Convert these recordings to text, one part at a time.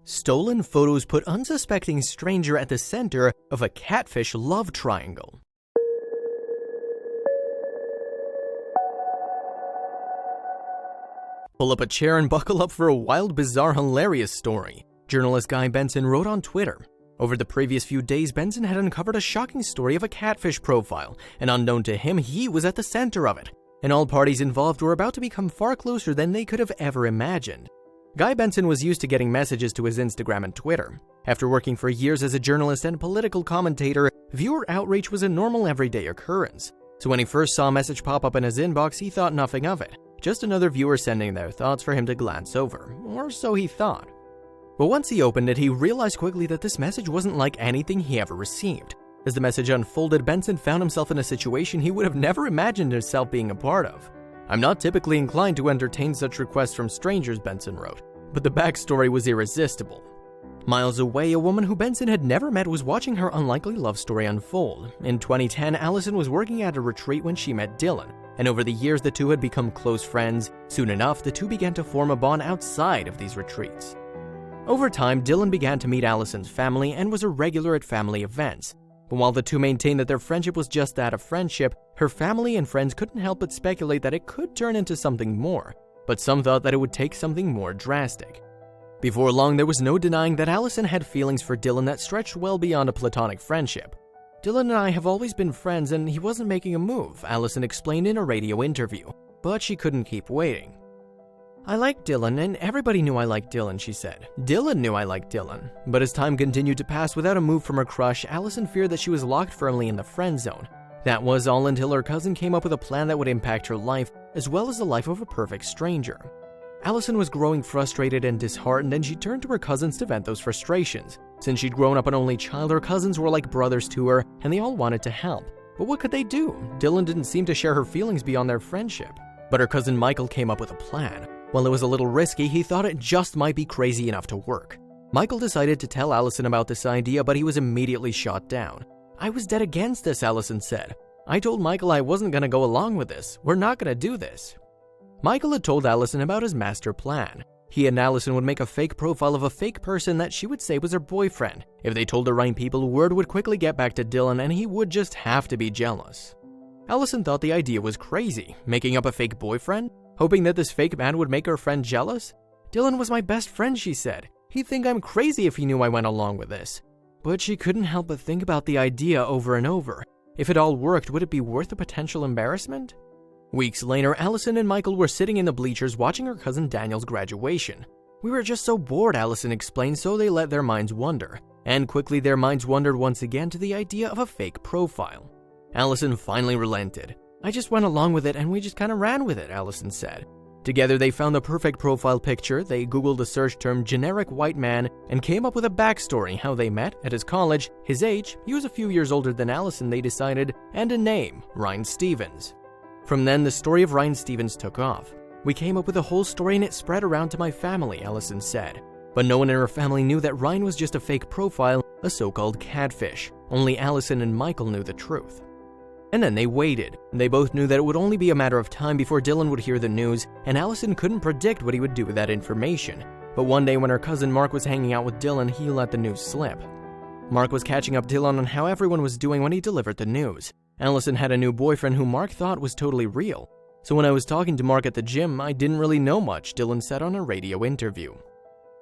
Stolen photos put unsuspecting stranger at the center of a catfish love triangle. Pull up a chair and buckle up for a wild, bizarre, hilarious story. Journalist Guy Benson wrote on Twitter. Over the previous few days, Benson had uncovered a shocking story of a catfish profile, and unknown to him, he was at the center of it. And all parties involved were about to become far closer than they could have ever imagined. Guy Benson was used to getting messages to his Instagram and Twitter. After working for years as a journalist and political commentator, viewer outreach was a normal everyday occurrence. So when he first saw a message pop up in his inbox, he thought nothing of it. Just another viewer sending their thoughts for him to glance over, or so he thought. But once he opened it, he realized quickly that this message wasn't like anything he ever received. As the message unfolded, Benson found himself in a situation he would have never imagined himself being a part of. "I'm not typically inclined to entertain such requests from strangers," Benson wrote, but the backstory was irresistible. Miles away, a woman who Benson had never met was watching her unlikely love story unfold. In 2010, Allison was working at a retreat when she met Dylan, and over the years the two had become close friends. Soon enough, the two began to form a bond outside of these retreats. Over time, Dylan began to meet Allison's family and was a regular at family events. But while the two maintained that their friendship was just that of friendship, her family and friends couldn't help but speculate that it could turn into something more. But some thought that it would take something more drastic. Before long, there was no denying that Allison had feelings for Dylan that stretched well beyond a platonic friendship. "Dylan and I have always been friends and he wasn't making a move," Allison explained in a radio interview, but she couldn't keep waiting. "I liked Dylan and everybody knew I liked Dylan," she said. "Dylan knew I liked Dylan." But as time continued to pass without a move from her crush, Allison feared that she was locked firmly in the friend zone. That was all until her cousin came up with a plan that would impact her life, as well as the life of a perfect stranger. Allison was growing frustrated and disheartened, and she turned to her cousins to vent those frustrations. Since she'd grown up an only child, her cousins were like brothers to her, and they all wanted to help. But what could they do? Dylan didn't seem to share her feelings beyond their friendship. But her cousin Michael came up with a plan. While it was a little risky, he thought it just might be crazy enough to work. Michael decided to tell Allison about this idea, but he was immediately shot down. "I was dead against this," Allison said. "I told Michael I wasn't going to go along with this. We're not going to do this." Michael had told Allison about his master plan. He and Allison would make a fake profile of a fake person that she would say was her boyfriend. If they told the right people, word would quickly get back to Dylan and he would just have to be jealous. Allison thought the idea was crazy, making up a fake boyfriend, hoping that this fake man would make her friend jealous. "Dylan was my best friend," she said. "He'd think I'm crazy if he knew I went along with this." But she couldn't help but think about the idea over and over. If it all worked, would it be worth the potential embarrassment? Weeks later, Allison and Michael were sitting in the bleachers watching her cousin Daniel's graduation. "We were just so bored," Allison explained, so they let their minds wander. And quickly their minds wandered once again to the idea of a fake profile. Allison finally relented. "I just went along with it and we just kind of ran with it," Allison said. Together they found the perfect profile picture. They Googled the search term generic white man and came up with a backstory, how they met, at his college, his age, he was a few years older than Allison, they decided, and a name, Ryan Stevens. From then, the story of Ryan Stevens took off. "We came up with a whole story and it spread around to my family," Allison said. But no one in her family knew that Ryan was just a fake profile, a so-called catfish. Only Allison and Michael knew the truth. And then they waited. They both knew that it would only be a matter of time before Dylan would hear the news, and Allison couldn't predict what he would do with that information. But one day when her cousin Mark was hanging out with Dylan, he let the news slip. Mark was catching up Dylan on how everyone was doing when he delivered the news. Allison had a new boyfriend who Mark thought was totally real. "So when I was talking to Mark at the gym, I didn't really know much," Dylan said on a radio interview.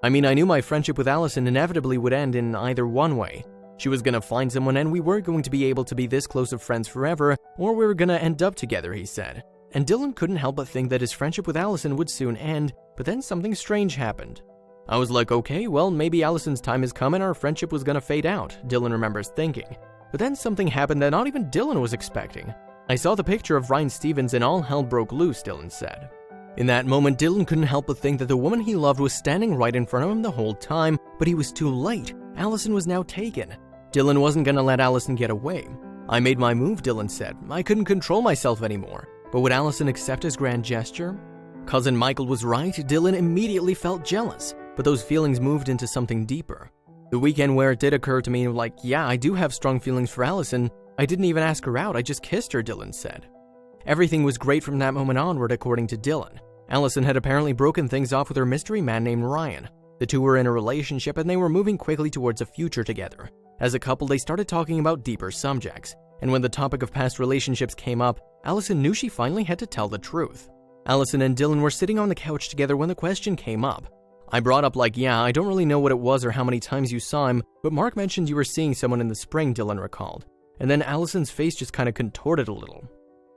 "I mean, I knew my friendship with Allison inevitably would end in either one way. She was gonna find someone and we weren't going to be able to be this close of friends forever, or we were gonna end up together," he said. And Dylan couldn't help but think that his friendship with Allison would soon end, but then something strange happened. "I was like, okay, well, maybe Allison's time has come and our friendship was gonna fade out," Dylan remembers thinking. But then something happened that not even Dylan was expecting. "I saw the picture of Ryan Stevens and all hell broke loose," Dylan said. In that moment, Dylan couldn't help but think that the woman he loved was standing right in front of him the whole time, but he was too late. Allison was now taken. Dylan wasn't gonna let Allison get away. "I made my move," Dylan said. "I couldn't control myself anymore." But would Allison accept his grand gesture? Cousin Michael was right. Dylan immediately felt jealous, but those feelings moved into something deeper. The weekend where it did occur to me, like, yeah, I do have strong feelings for Allison. I didn't even ask her out, I just kissed her, Dylan said. Everything was great from that moment onward, according to Dylan. Allison had apparently broken things off with her mystery man named Ryan. The two were in a relationship and they were moving quickly towards a future together. As a couple, they started talking about deeper subjects, and when the topic of past relationships came up, Allison knew she finally had to tell the truth. Allison and Dylan were sitting on the couch together when the question came up. I brought up yeah, I don't really know what it was or how many times you saw him, but Mark mentioned you were seeing someone in the spring, Dylan recalled. And then Allison's face just kind of contorted a little.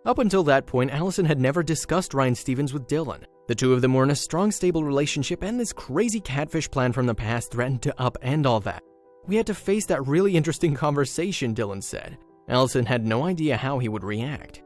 Up until that point, Allison had never discussed Ryan Stevens with Dylan. The two of them were in a strong, stable relationship, and this crazy catfish plan from the past threatened to upend all that. We had to face that really interesting conversation, Dylan said. Allison had no idea how he would react.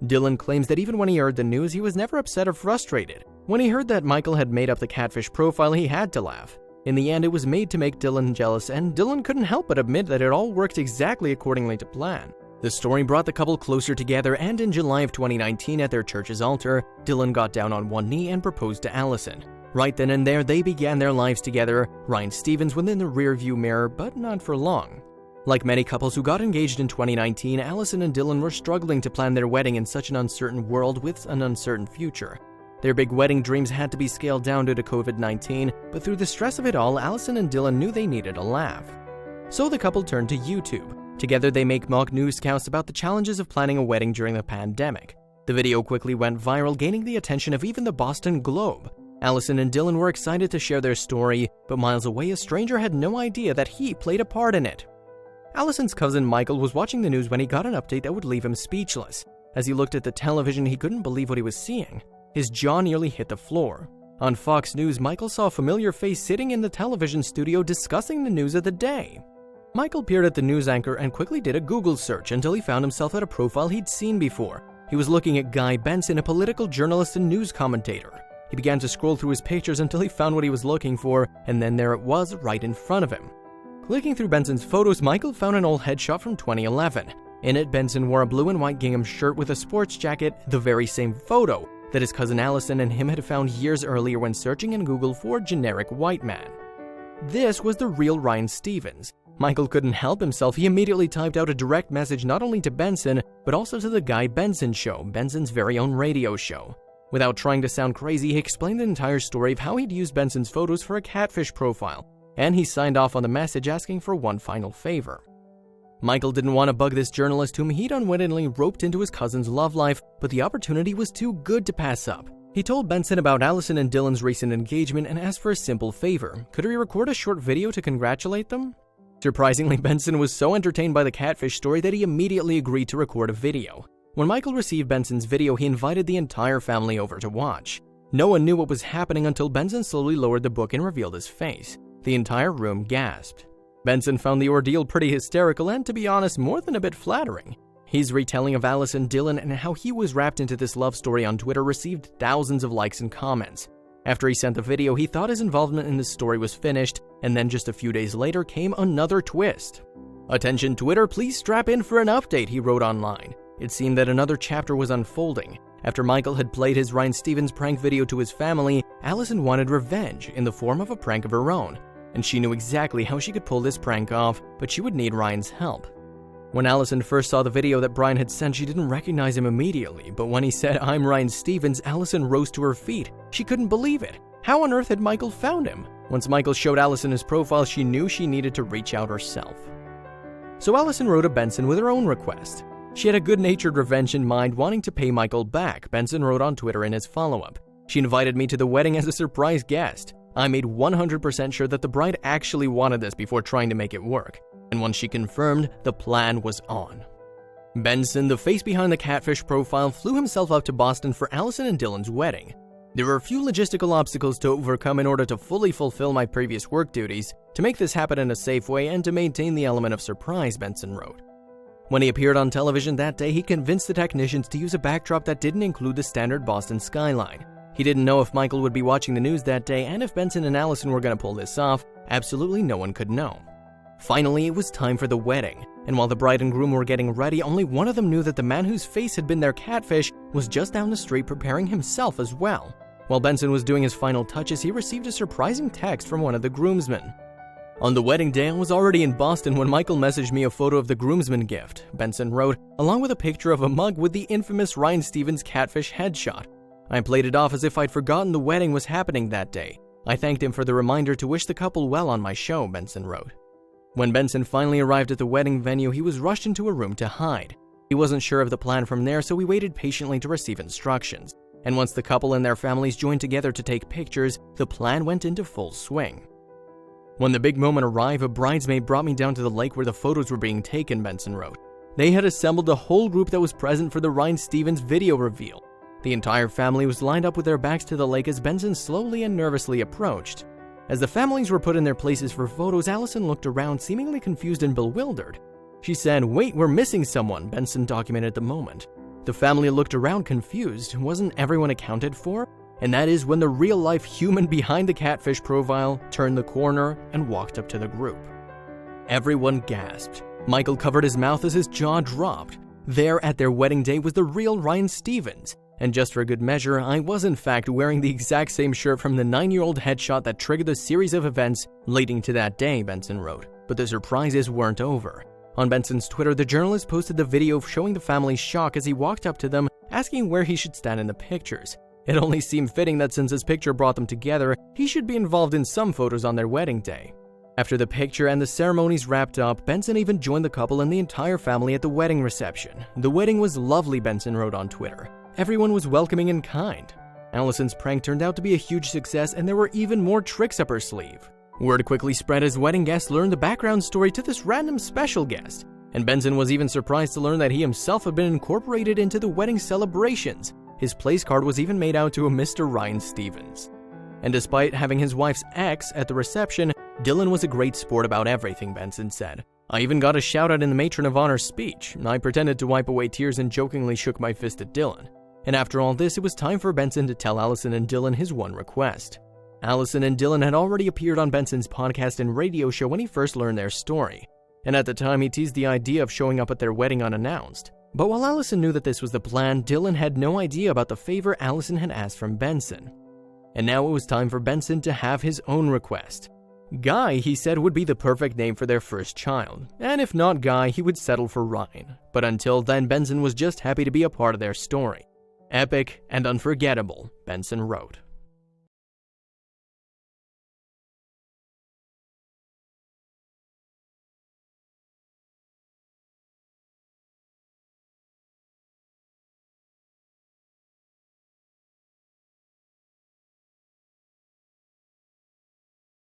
Dylan claims that even when he heard the news, he was never upset or frustrated. When he heard that Michael had made up the catfish profile, he had to laugh. In the end, it was made to make Dylan jealous, and Dylan couldn't help but admit that it all worked exactly accordingly to plan. The story brought the couple closer together, and in July of 2019 at their church's altar, Dylan got down on one knee and proposed to Allison. Right then and there, they began their lives together, Ryan Stevens within the rearview mirror, but not for long. Like many couples who got engaged in 2019, Allison and Dylan were struggling to plan their wedding in such an uncertain world with an uncertain future. Their big wedding dreams had to be scaled down due to COVID-19, but through the stress of it all, Allison and Dylan knew they needed a laugh. So the couple turned to YouTube. Together they make mock newscasts about the challenges of planning a wedding during the pandemic. The video quickly went viral, gaining the attention of even the Boston Globe. Allison and Dylan were excited to share their story, but miles away a stranger had no idea that he played a part in it. Allison's cousin Michael was watching the news when he got an update that would leave him speechless. As he looked at the television, he couldn't believe what he was seeing. His jaw nearly hit the floor. On Fox News, Michael saw a familiar face sitting in the television studio discussing the news of the day. Michael peered at the news anchor and quickly did a Google search until he found himself at a profile he'd seen before. He was looking at Guy Benson, a political journalist and news commentator. He began to scroll through his pictures until he found what he was looking for, and then there it was right in front of him. Clicking through Benson's photos, Michael found an old headshot from 2011. In it, Benson wore a blue and white gingham shirt with a sports jacket, the very same photo that his cousin Allison and him had found years earlier when searching in Google for generic white man. This was the real Ryan Stevens. Michael couldn't help himself. He immediately typed out a direct message not only to Benson, but also to the Guy Benson Show, Benson's very own radio show. Without trying to sound crazy, he explained the entire story of how he'd used Benson's photos for a catfish profile, and he signed off on the message asking for one final favor. Michael didn't want to bug this journalist whom he'd unwittingly roped into his cousin's love life, but the opportunity was too good to pass up. He told Benson about Allison and Dylan's recent engagement and asked for a simple favor. Could he record a short video to congratulate them? Surprisingly, Benson was so entertained by the catfish story that he immediately agreed to record a video. When Michael received Benson's video, he invited the entire family over to watch. No one knew what was happening until Benson slowly lowered the book and revealed his face. The entire room gasped. Benson found the ordeal pretty hysterical and, to be honest, more than a bit flattering. His retelling of Allison, Dylan, and how he was wrapped into this love story on Twitter received thousands of likes and comments. After he sent the video, he thought his involvement in the story was finished, and then just a few days later came another twist. "Attention Twitter, please strap in for an update," he wrote online. It seemed that another chapter was unfolding. After Michael had played his Ryan Stevens prank video to his family, Allison wanted revenge in the form of a prank of her own. And she knew exactly how she could pull this prank off, but she would need Ryan's help. When Allison first saw the video that Brian had sent, she didn't recognize him immediately, but when he said, "I'm Ryan Stevens," Allison rose to her feet. She couldn't believe it. How on earth had Michael found him? Once Michael showed Allison his profile, she knew she needed to reach out herself. So Allison wrote to Benson with her own request. She had a good-natured revenge in mind, wanting to pay Michael back, Benson wrote on Twitter in his follow-up. "She invited me to the wedding as a surprise guest. I made 100% sure that the bride actually wanted this before trying to make it work. And once she confirmed, the plan was on." Benson, the face behind the catfish profile, flew himself up to Boston for Allison and Dylan's wedding. "There were a few logistical obstacles to overcome in order to fully fulfill my previous work duties, to make this happen in a safe way and to maintain the element of surprise," Benson wrote. When he appeared on television that day, he convinced the technicians to use a backdrop that didn't include the standard Boston skyline. He didn't know if Michael would be watching the news that day, and if Benson and Allison were going to pull this off, absolutely no one could know. Finally, it was time for the wedding, and while the bride and groom were getting ready, only one of them knew that the man whose face had been their catfish was just down the street preparing himself as well. While Benson was doing his final touches, he received a surprising text from one of the groomsmen. "On the wedding day, I was already in Boston when Michael messaged me a photo of the groomsman gift," Benson wrote, along with a picture of a mug with the infamous Ryan Stevens catfish headshot. "I played it off as if I'd forgotten the wedding was happening that day. I thanked him for the reminder to wish the couple well on my show, Benson wrote. When Benson finally arrived at the wedding venue, he was rushed into a room to hide. He wasn't sure of the plan from there, so we waited patiently to receive instructions. And once the couple and their families joined together to take pictures, the plan went into full swing. When the big moment arrived, a bridesmaid brought me down to the lake where the photos were being taken, Benson wrote. They had assembled the whole group that was present for the Ryan Stevens video reveal. The entire family was lined up with their backs to the lake as Benson slowly and nervously approached. As the families were put in their places for photos, Allison looked around, seemingly confused and bewildered. She said, "Wait, we're missing someone," Benson documented the moment. The family looked around confused. Wasn't everyone accounted for? And that is when the real-life human behind the Catfish profile turned the corner and walked up to the group. Everyone gasped. Michael covered his mouth as his jaw dropped. There at their wedding day was the real Ryan Stevens. And just for good measure, I was in fact wearing the exact same shirt from the 9-year-old headshot that triggered the series of events leading to that day, Benson wrote. But the surprises weren't over. On Benson's Twitter, the journalist posted the video showing the family's shock as he walked up to them, asking where he should stand in the pictures. It only seemed fitting that since his picture brought them together, he should be involved in some photos on their wedding day. After the picture and the ceremonies wrapped up, Benson even joined the couple and the entire family at the wedding reception. The wedding was lovely, Benson wrote on Twitter. Everyone was welcoming and kind. Allison's prank turned out to be a huge success, and there were even more tricks up her sleeve. Word quickly spread as wedding guests learned the background story to this random special guest, and Benson was even surprised to learn that he himself had been incorporated into the wedding celebrations. His place card was even made out to a Mr. Ryan Stevens. And despite having his wife's ex at the reception, Dylan was a great sport about everything, Benson said. I even got a shout out in the Matron of Honor speech. I pretended to wipe away tears and jokingly shook my fist at Dylan. And after all this, it was time for Benson to tell Allison and Dylan his one request. Allison and Dylan had already appeared on Benson's podcast and radio show when he first learned their story. And at the time, he teased the idea of showing up at their wedding unannounced. But while Allison knew that this was the plan, Dylan had no idea about the favor Allison had asked from Benson. And now it was time for Benson to have his own request. Guy, he said, would be the perfect name for their first child. And if not Guy, he would settle for Ryan. But until then, Benson was just happy to be a part of their story. Epic and unforgettable, Benson wrote.